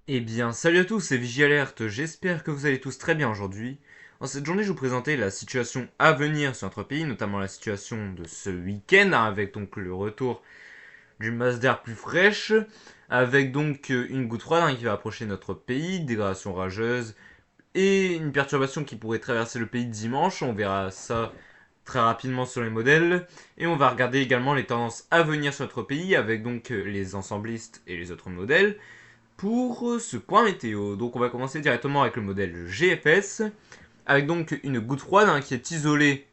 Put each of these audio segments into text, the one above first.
Eh bien, salut à tous, c'est Vigialerte, j'espère que vous allez tous très bien aujourd'hui. En cette journée, je vous présentais la situation à venir sur notre pays, notamment la situation de ce week-end, avec donc le retour d'une masse d'air plus fraîche, avec donc une goutte froide qui va approcher notre pays, dégradation rageuse, et une perturbation qui pourrait traverser le pays dimanche, on verra ça très rapidement sur les modèles, et on va regarder également les tendances à venir sur notre pays, avec donc les ensemblistes et les autres modèles pour ce point météo. Donc on va commencer directement avec le modèle GFS, avec donc une goutte froide qui est isolée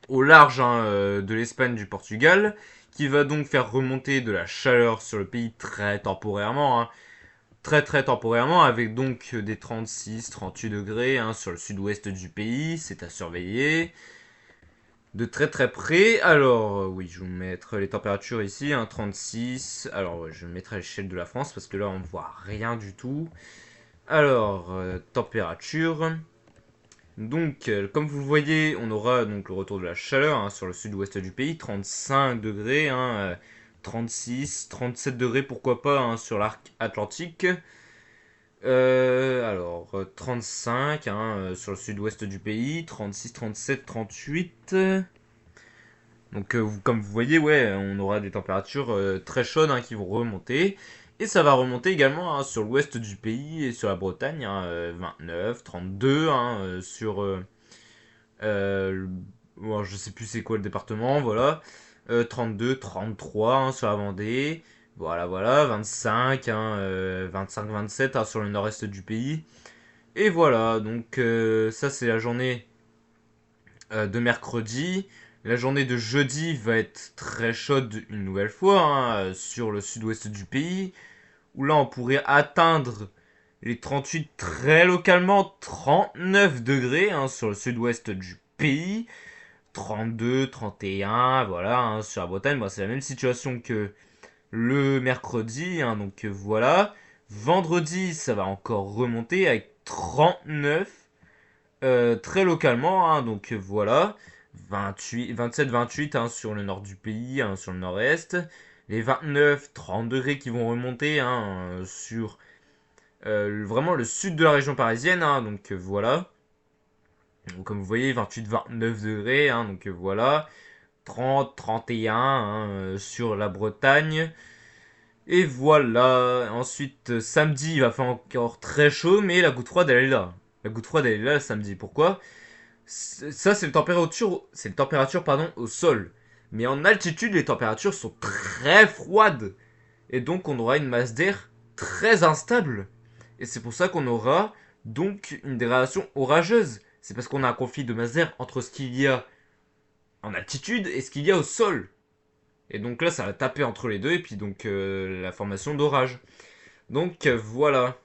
au large de l'Espagne du Portugal, qui va donc faire remonter de la chaleur sur le pays très temporairement, très temporairement, avec donc des 36-38 degrés sur le sud-ouest du pays, c'est à surveiller de très près. Alors, oui, je vais vous mettre les températures ici, 36. Alors, ouais, je vais mettre à l'échelle de la France parce que là, on ne voit rien du tout. Alors, température. Donc, comme vous le voyez, on aura donc le retour de la chaleur sur le sud-ouest du pays, 35 degrés, 36, 37 degrés, pourquoi pas, sur l'arc atlantique. 35 sur le sud-ouest du pays, 36, 37, 38. Donc, comme vous voyez, ouais, on aura des températures très chaudes qui vont remonter. Et ça va remonter également sur l'ouest du pays et sur la Bretagne, 29, 32, sur... euh, bon, je sais plus c'est quoi le département, voilà. 32, 33 sur la Vendée. Voilà, 25, 25, 27 sur le nord-est du pays. Et voilà, donc ça c'est la journée de mercredi. La journée de jeudi va être très chaude une nouvelle fois sur le sud-ouest du pays, où là on pourrait atteindre les 38 très localement, 39 degrés sur le sud-ouest du pays, 32, 31, voilà, sur la Bretagne. Bon, c'est la même situation que le mercredi, donc voilà. Vendredi, ça va encore remonter avec 39 très localement, donc voilà. 28, 27, 28 sur le nord du pays, sur le nord-est. Les 29, 30 degrés qui vont remonter sur vraiment le sud de la région parisienne, donc voilà. Donc, comme vous voyez, 28, 29 degrés, donc voilà. 30, 31 sur la Bretagne. Et voilà. Ensuite, samedi, il va faire encore très chaud, mais la goutte froide, elle est là. La goutte froide, elle est là samedi. Pourquoi? Ça, c'est le température pardon, au sol. Mais en altitude, les températures sont très froides. Et donc, on aura une masse d'air très instable. Et c'est pour ça qu'on aura donc une dégradation orageuse. C'est parce qu'on a un conflit de masse d'air entre ce qu'il y a en altitude et ce qu'il y a au sol. Et donc là, ça va taper entre les deux, et puis donc la formation d'orage. Donc voilà.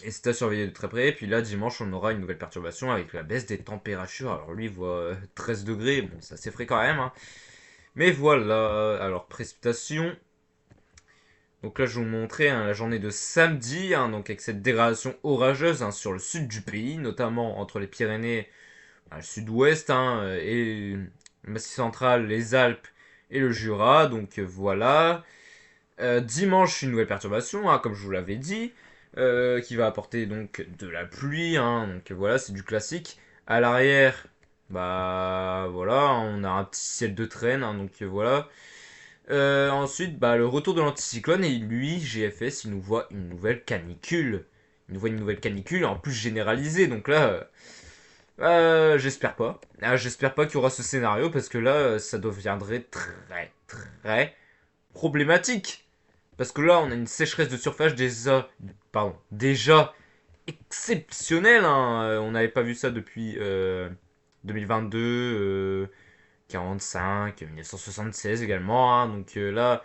Et c'est à surveiller de très près. Et puis là, dimanche, on aura une nouvelle perturbation avec la baisse des températures. Alors lui, il voit 13 degrés. Bon, ça c'est frais quand même. Mais voilà. Alors, précipitation. Donc là, je vais vous montrer la journée de samedi. Donc avec cette dégradation orageuse sur le sud du pays, notamment entre les Pyrénées, le sud-ouest, et le Massif central, les Alpes et le Jura. Donc voilà. Dimanche, une nouvelle perturbation, comme je vous l'avais dit, qui va apporter donc de la pluie. Donc voilà, c'est du classique. À l'arrière, bah voilà, on a un petit ciel de traîne. Donc voilà. Ensuite, bah, le retour de l'anticyclone et lui, GFS, il nous voit une nouvelle canicule. Il nous voit une nouvelle canicule, en plus généralisée. Donc là, j'espère pas. J'espère pas qu'il y aura ce scénario parce que là, ça deviendrait très problématique. Parce que là, on a une sécheresse de surface déjà exceptionnelle. On n'avait pas vu ça depuis 2022, 45, 1976 également. Donc là,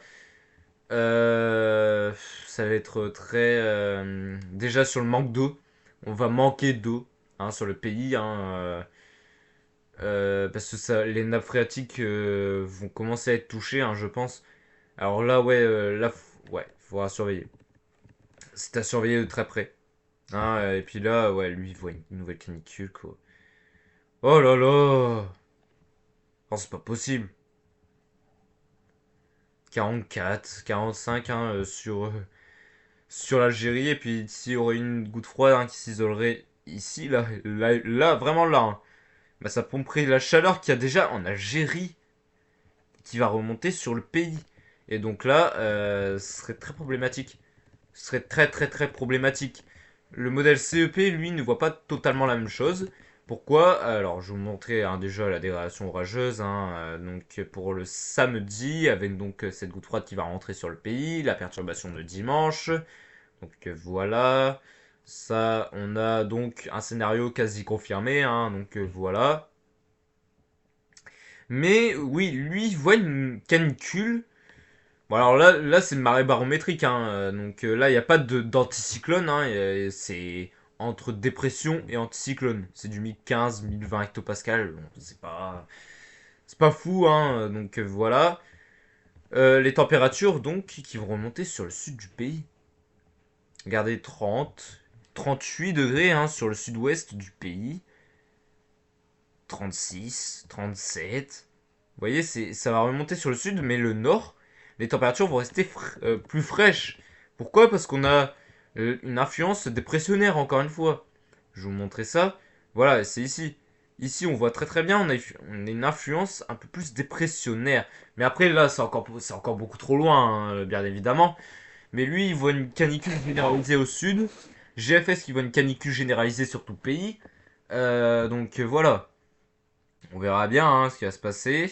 ça va être très... déjà sur le manque d'eau. On va manquer d'eau sur le pays. Parce que les nappes phréatiques vont commencer à être touchées, je pense. Alors là, ouais, ouais, faudra surveiller. C'est à surveiller de très près. Et puis là, ouais, lui, il voit une nouvelle canicule, quoi. Oh là là. Oh, c'est pas possible. 44, 45 sur sur l'Algérie. Et puis s'il y aurait une goutte froide qui s'isolerait ici, là, vraiment là, bah, ça pomperait la chaleur qu'il y a déjà en Algérie qui va remonter sur le pays. Et donc là, ce serait très problématique. Ce serait très très très problématique. Le modèle CEP, lui, ne voit pas totalement la même chose. Pourquoi? Alors, je vais vous montrer déjà la dégradation orageuse. Donc, pour le samedi, avec donc cette goutte froide qui va rentrer sur le pays, la perturbation de dimanche. Donc voilà. Ça, on a donc un scénario quasi confirmé. Donc voilà. Mais oui, lui, il voit une canicule. Bon, alors là c'est une marée barométrique. Donc là, il n'y a pas d'anticyclone. C'est entre dépression et anticyclone. C'est du 1015, 1020 hectopascal. Bon, c'est pas fou. Donc voilà. Les températures, donc, qui vont remonter sur le sud du pays. Regardez, 38 degrés sur le sud-ouest du pays. 36, 37. Vous voyez, ça va remonter sur le sud, mais le nord, les températures vont rester plus fraîches. Pourquoi? Parce qu'on a une influence dépressionnaire, encore une fois. Je vais vous montrer ça. Voilà, c'est ici. Ici, on voit très très bien, on a une influence un peu plus dépressionnaire. Mais après, là, c'est encore beaucoup trop loin, bien évidemment. Mais lui, il voit une canicule généralisée au sud. GFS qui voit une canicule généralisée sur tout le pays. Donc voilà. On verra bien ce qui va se passer.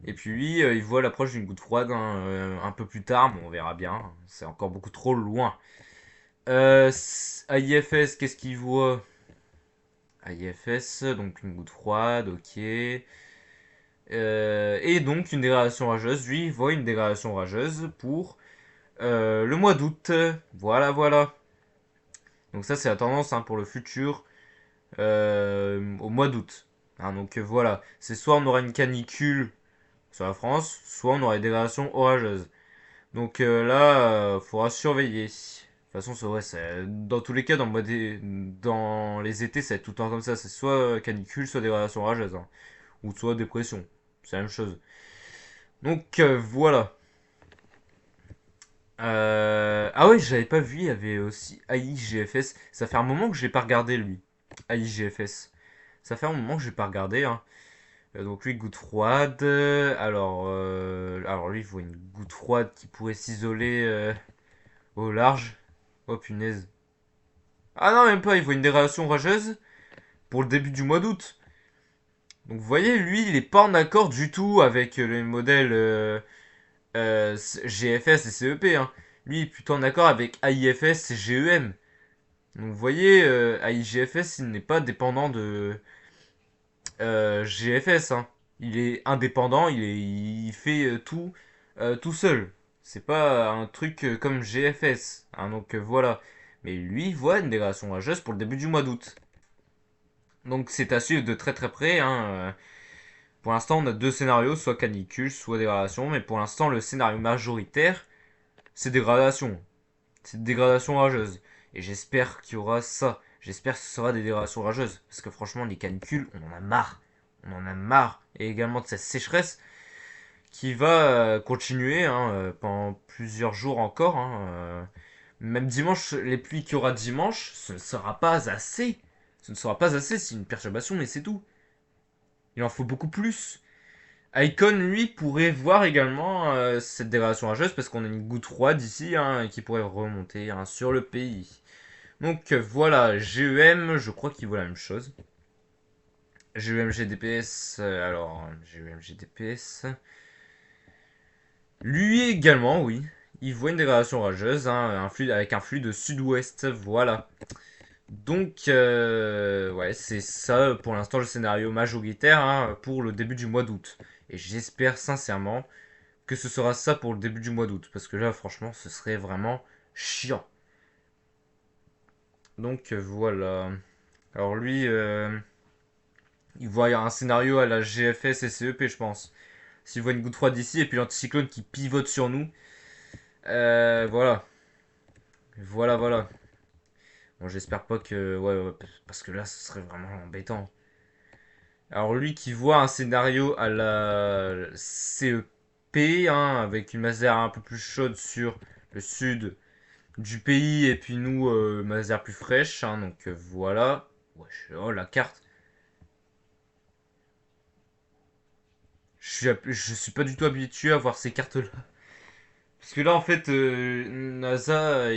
Et puis lui, il voit l'approche d'une goutte froide un peu plus tard, mais on verra bien. C'est encore beaucoup trop loin. AIFS, qu'est-ce qu'il voit? AIFS, donc une goutte froide, ok. Et donc une dégradation rageuse. Lui, il voit une dégradation rageuse pour le mois d'août. Voilà, voilà. Donc ça, c'est la tendance pour le futur au mois d'août. Donc voilà, c'est soit on aura une canicule sur la France, soit on aura des dégradations orageuses. Donc là, faudra surveiller. De toute façon, c'est vrai, dans tous les cas, dans les étés, ça va être tout le temps comme ça. C'est soit canicule, soit dégradation orageuse. Ou soit dépression. C'est la même chose. Donc voilà. Ah ouais, j'avais pas vu, il y avait aussi AIGFS. Ça fait un moment que j'ai pas regardé lui. AIGFS. Ça fait un moment que j'ai pas regardé. Donc lui, goutte froide. Alors lui, il voit une goutte froide qui pourrait s'isoler au large. Oh punaise. Ah non, même pas, il voit une dégradation rageuse pour le début du mois d'août. Donc vous voyez, lui, il est pas en accord du tout avec les modèles GFS et CEP. Lui, il est plutôt en accord avec AIFS et GEM. Donc vous voyez, AIGFS, il n'est pas dépendant de GFS. Il est indépendant, il fait tout seul. C'est pas un truc comme GFS. Donc voilà. Mais lui, il voit une dégradation orageuse pour le début du mois d'août. Donc c'est à suivre de très très près. Pour l'instant, on a deux scénarios, soit canicule, soit dégradation. Mais pour l'instant, le scénario majoritaire, c'est dégradation. C'est dégradation orageuse. Et j'espère qu'il y aura ça. J'espère que ce sera des dégradations rageuses. Parce que franchement, les canicules, on en a marre. On en a marre. Et également de cette sécheresse qui va continuer pendant plusieurs jours encore. Même dimanche, les pluies qu'il y aura dimanche, ce ne sera pas assez. Ce ne sera pas assez, c'est une perturbation, mais c'est tout. Il en faut beaucoup plus. Icon, lui, pourrait voir également cette dégradation rageuse parce qu'on a une goutte froide ici qui pourrait remonter sur le pays. Donc voilà, GEM, je crois qu'il vaut la même chose. GEM GDPS, alors GEM GDPS. Lui également, oui. Il voit une dégradation rageuse, avec un flux de sud-ouest, voilà. Donc, ouais, c'est ça pour l'instant le scénario majoritaire pour le début du mois d'août. Et j'espère sincèrement que ce sera ça pour le début du mois d'août. Parce que là, franchement, ce serait vraiment chiant. Donc, voilà. Alors lui, il voit un scénario à la GFS et CEP, je pense. S'il voit une goutte froide ici et puis l'anticyclone qui pivote sur nous. Voilà. Voilà, voilà. Bon, j'espère pas que... Ouais, parce que là, ce serait vraiment embêtant. Alors lui qui voit un scénario à la CEP, avec une masse d'air un peu plus chaude sur le sud du pays et puis nous, Mazères plus fraîche. Hein, donc voilà. Wesh, oh la carte. Je suis pas du tout habitué à voir ces cartes-là. Parce que là, en fait, NASA,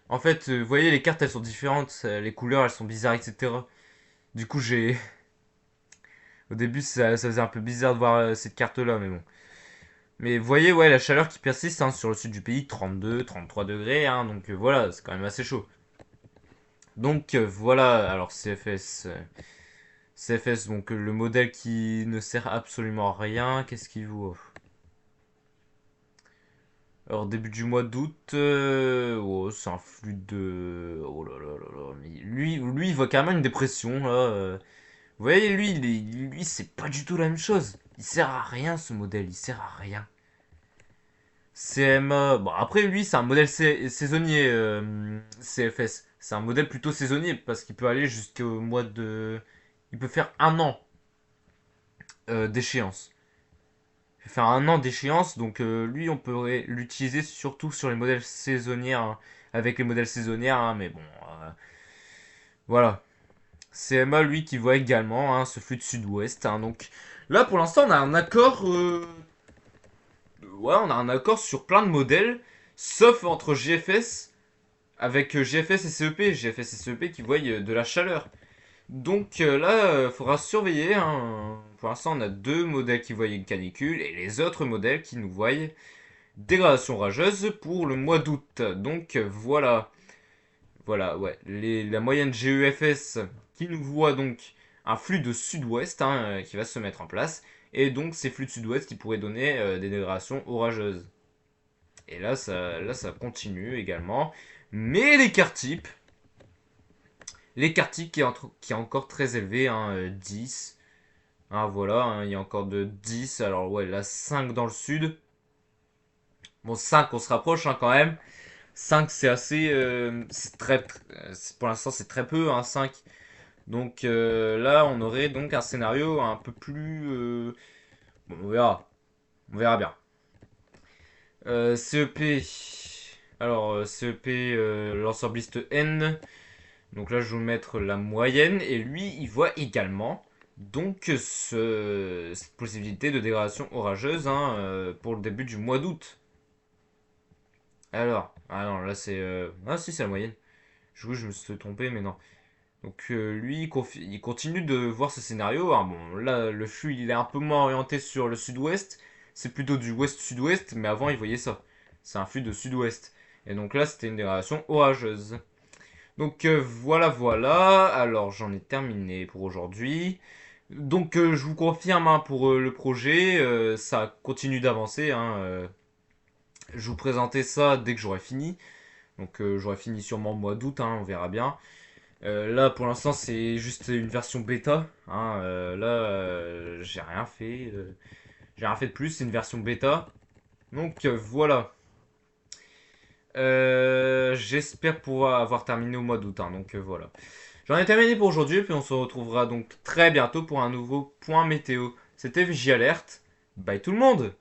en fait, vous voyez, les cartes, elles sont différentes. Les couleurs, elles sont bizarres, etc. Du coup, j'ai... Au début, ça faisait un peu bizarre de voir cette carte-là, mais bon. Mais vous voyez, ouais, la chaleur qui persiste hein, sur le sud du pays, 32, 33 degrés, hein, donc voilà, c'est quand même assez chaud. Donc voilà, alors CFS, donc le modèle qui ne sert absolument à rien, qu'est-ce qu'il vaut? Alors début du mois d'août, oh, c'est un flux de... Oh là là là là, mais lui il voit carrément une dépression, là. Vous voyez, lui c'est pas du tout la même chose. Il sert à rien ce modèle, il sert à rien. CMA, bon après lui c'est un modèle saisonnier CFS. C'est un modèle plutôt saisonnier parce qu'il peut aller jusqu'au mois de... Il peut faire un an d'échéance. Il peut faire un an d'échéance donc lui on pourrait l'utiliser surtout sur les modèles saisonniers hein, avec les modèles saisonniers hein, mais bon voilà. CMA lui qui voit également hein, ce flux de sud-ouest hein, donc là pour l'instant on a un accord ouais on a un accord sur plein de modèles sauf entre GFS avec GFS et CEP, GFS et CEP qui voient de la chaleur. Donc là, il faudra surveiller. Hein. Pour l'instant, on a deux modèles qui voient une canicule et les autres modèles qui nous voient dégradation rageuse pour le mois d'août. Donc voilà. Voilà, ouais. La moyenne GEFS qui nous voit donc un flux de sud-ouest hein, qui va se mettre en place. Et donc ces flux de sud-ouest qui pourraient donner des dégradations orageuses. Et là, ça continue également. Mais l'écart type qui est encore très élevé, hein, 10. Hein, voilà, hein, il y a encore de 10. Alors ouais, là 5 dans le sud. Bon, 5 on se rapproche hein, quand même. 5 c'est assez... c'est pour l'instant c'est très peu, hein, 5. Donc là on aurait donc un scénario un peu plus... bon, on verra. On verra bien. CEP. Alors CEP, l'ensembliste N. Donc là, je vais vous mettre la moyenne. Et lui, il voit également donc cette possibilité de dégradation orageuse hein, pour le début du mois d'août. Alors, ah non, là c'est... Ah si, c'est la moyenne. Je me suis trompé, mais non. Donc lui, il continue de voir ce scénario. Hein. Bon, là, le flux, il est un peu moins orienté sur le sud-ouest. C'est plutôt du ouest-sud-ouest, mais avant, il voyait ça. C'est un flux de sud-ouest. Et donc là, c'était une dégradation orageuse. Donc voilà, voilà. Alors j'en ai terminé pour aujourd'hui. Donc je vous confirme hein, pour le projet, ça continue d'avancer. Hein, je vous présentais ça dès que j'aurai fini. Donc j'aurai fini sûrement au mois d'août, hein, on verra bien. Là pour l'instant c'est juste une version bêta. Hein, là j'ai rien fait. J'ai rien fait de plus, c'est une version bêta. Donc voilà. J'espère pouvoir avoir terminé au mois d'août. Hein, donc voilà. J'en ai terminé pour aujourd'hui, puis on se retrouvera donc très bientôt pour un nouveau point météo. C'était Vigie Alerte. Bye tout le monde!